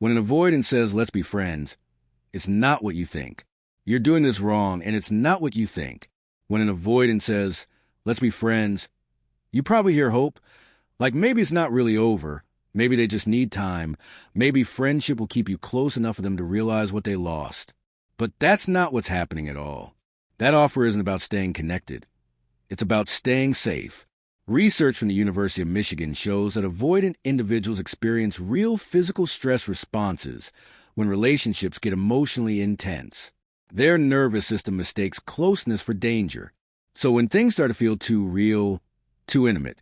When an avoidant says, let's be friends, it's not what you think. You're doing this wrong, and it's not what you think. When an avoidant says, let's be friends, you probably hear hope. Like maybe it's not really over. Maybe they just need time. Maybe friendship will keep you close enough for them to realize what they lost. But that's not what's happening at all. That offer isn't about staying connected. It's about staying safe. Research from the University of Michigan shows that avoidant individuals experience real physical stress responses when relationships get emotionally intense. Their nervous system mistakes closeness for danger. So when things start to feel too real, too intimate,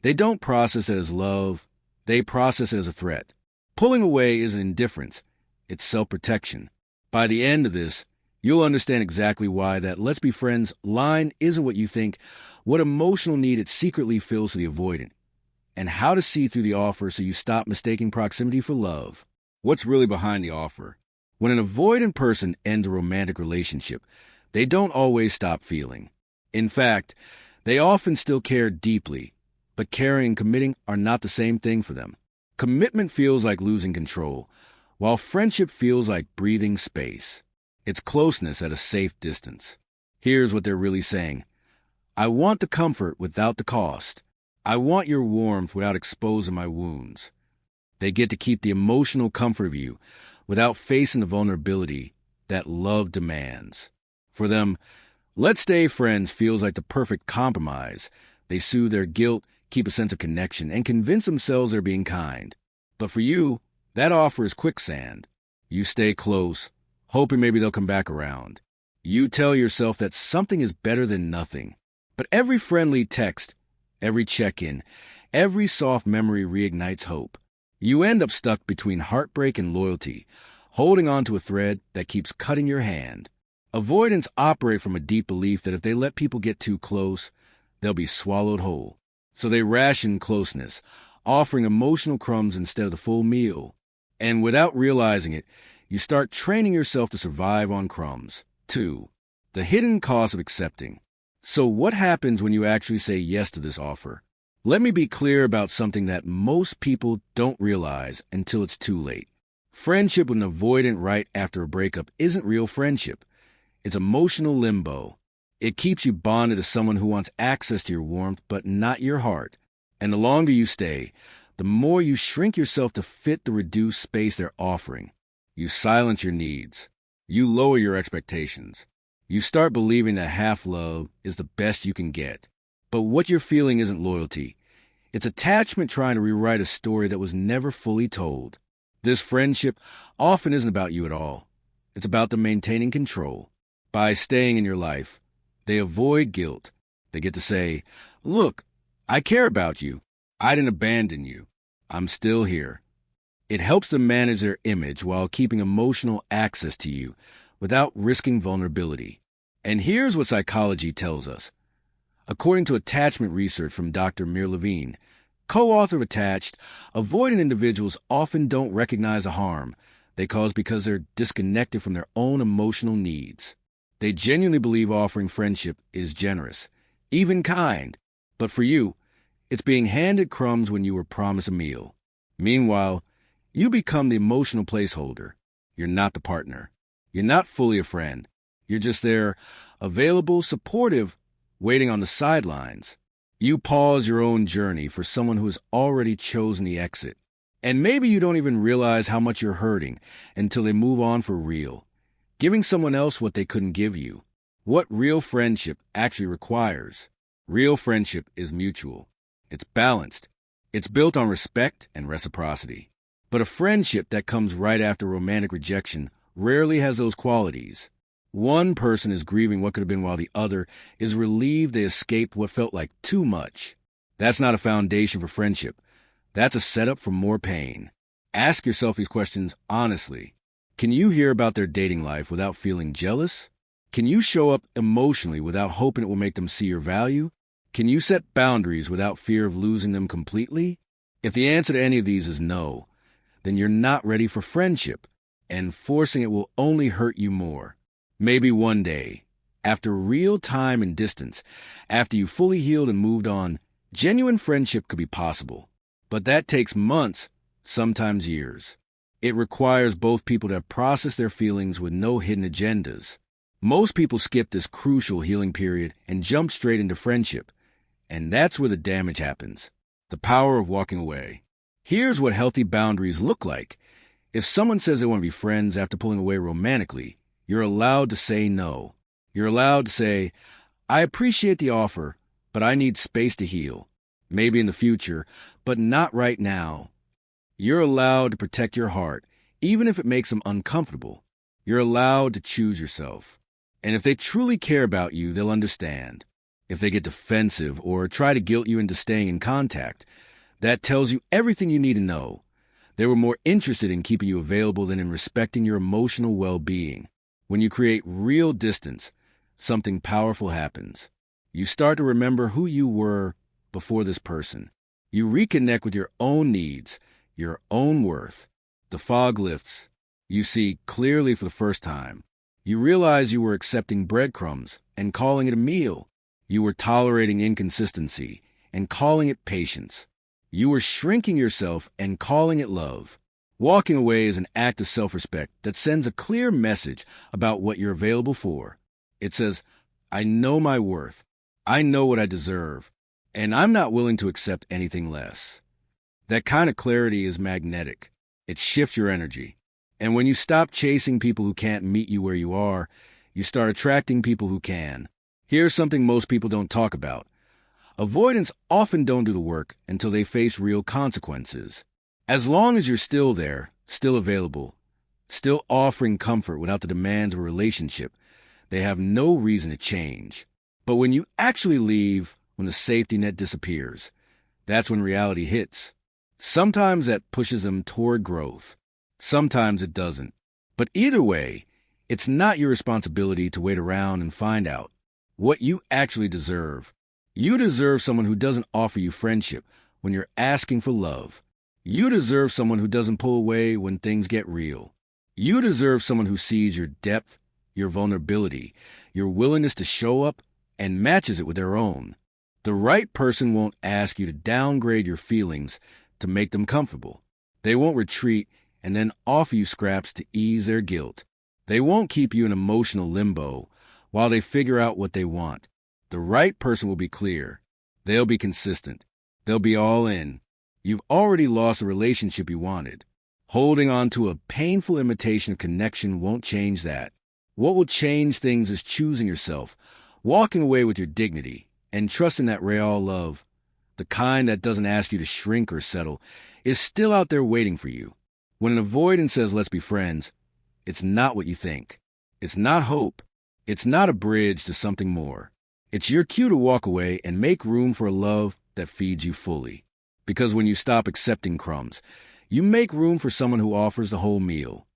they don't process it as love, they process it as a threat. Pulling away isn't indifference, it's self-protection. By the end of this, you'll understand exactly why that let's be friends line isn't what you think, what emotional need it secretly fills to the avoidant, and how to see through the offer so you stop mistaking proximity for love. What's really behind the offer? When an avoidant person ends a romantic relationship, they don't always stop feeling. In fact, they often still care deeply, but caring and committing are not the same thing for them. Commitment feels like losing control, while friendship feels like breathing space. It's closeness at a safe distance. Here's what they're really saying. I want the comfort without the cost. I want your warmth without exposing my wounds. They get to keep the emotional comfort of you without facing the vulnerability that love demands. For them, let's stay friends feels like the perfect compromise. They soothe their guilt, keep a sense of connection, and convince themselves they're being kind. But for you, that offer is quicksand. You stay close, hoping maybe they'll come back around. You tell yourself that something is better than nothing. But every friendly text, every check-in, every soft memory reignites hope. You end up stuck between heartbreak and loyalty, holding on to a thread that keeps cutting your hand. Avoidants operate from a deep belief that if they let people get too close, they'll be swallowed whole. So they ration closeness, offering emotional crumbs instead of the full meal. And without realizing it, you start training yourself to survive on crumbs. 2. The hidden cost of accepting. So what happens when you actually say yes to this offer? Let me be clear about something that most people don't realize until it's too late. Friendship with an avoidant right after a breakup isn't real friendship. It's emotional limbo. It keeps you bonded to someone who wants access to your warmth, but not your heart. And the longer you stay, the more you shrink yourself to fit the reduced space they're offering. You silence your needs. You lower your expectations. You start believing that half-love is the best you can get. But what you're feeling isn't loyalty. It's attachment trying to rewrite a story that was never fully told. This friendship often isn't about you at all. It's about them maintaining control. By staying in your life, they avoid guilt. They get to say, look, I care about you. I didn't abandon you. I'm still here. It helps them manage their image while keeping emotional access to you without risking vulnerability. And here's what psychology tells us. According to attachment research from Dr. Mir Levine, co-author of Attached, avoidant individuals often don't recognize the harm they cause because they're disconnected from their own emotional needs. They genuinely believe offering friendship is generous, even kind. But for you, it's being handed crumbs when you were promised a meal. Meanwhile, you become the emotional placeholder. You're not the partner. You're not fully a friend. You're just there, available, supportive, waiting on the sidelines. You pause your own journey for someone who has already chosen the exit. And maybe you don't even realize how much you're hurting until they move on for real, giving someone else what they couldn't give you. What real friendship actually requires. Real friendship is mutual. It's balanced. It's built on respect and reciprocity. But a friendship that comes right after romantic rejection rarely has those qualities. One person is grieving what could have been while the other is relieved they escaped what felt like too much. That's not a foundation for friendship. That's a setup for more pain. Ask yourself these questions honestly. Can you hear about their dating life without feeling jealous? Can you show up emotionally without hoping it will make them see your value? Can you set boundaries without fear of losing them completely? If the answer to any of these is no, then you're not ready for friendship, and forcing it will only hurt you more. Maybe one day, after real time and distance, after you fully healed and moved on, genuine friendship could be possible. But that takes months, sometimes years. It requires both people to process their feelings with no hidden agendas. Most people skip this crucial healing period and jump straight into friendship. And that's where the damage happens. The power of walking away. Here's what healthy boundaries look like. If someone says they want to be friends after pulling away romantically, you're allowed to say no. You're allowed to say, I appreciate the offer, but I need space to heal. Maybe in the future, but not right now. You're allowed to protect your heart, even if it makes them uncomfortable. You're allowed to choose yourself. And if they truly care about you, they'll understand. If they get defensive or try to guilt you into staying in contact, that tells you everything you need to know. They were more interested in keeping you available than in respecting your emotional well-being. When you create real distance, something powerful happens. You start to remember who you were before this person. You reconnect with your own needs, your own worth. The fog lifts. You see clearly for the first time. You realize you were accepting breadcrumbs and calling it a meal. You were tolerating inconsistency and calling it patience. You were shrinking yourself and calling it love. Walking away is an act of self-respect that sends a clear message about what you're available for. It says, I know my worth. I know what I deserve. And I'm not willing to accept anything less. That kind of clarity is magnetic. It shifts your energy. And when you stop chasing people who can't meet you where you are, you start attracting people who can. Here's something most people don't talk about. Avoidants often don't do the work until they face real consequences. As long as you're still there, still available, still offering comfort without the demands of a relationship, they have no reason to change. But when you actually leave, when the safety net disappears, that's when reality hits. Sometimes that pushes them toward growth. Sometimes it doesn't. But either way, it's not your responsibility to wait around and find out what you actually deserve. You deserve someone who doesn't offer you friendship when you're asking for love. You deserve someone who doesn't pull away when things get real. You deserve someone who sees your depth, your vulnerability, your willingness to show up, and matches it with their own. The right person won't ask you to downgrade your feelings to make them comfortable. They won't retreat and then offer you scraps to ease their guilt. They won't keep you in emotional limbo while they figure out what they want. The right person will be clear. They'll be consistent. They'll be all in. You've already lost a relationship you wanted. Holding on to a painful imitation of connection won't change that. What will change things is choosing yourself, walking away with your dignity, and trusting that real love, the kind that doesn't ask you to shrink or settle, is still out there waiting for you. When an avoidant says, let's be friends, it's not what you think. It's not hope. It's not a bridge to something more. It's your cue to walk away and make room for a love that feeds you fully. Because when you stop accepting crumbs, you make room for someone who offers the whole meal.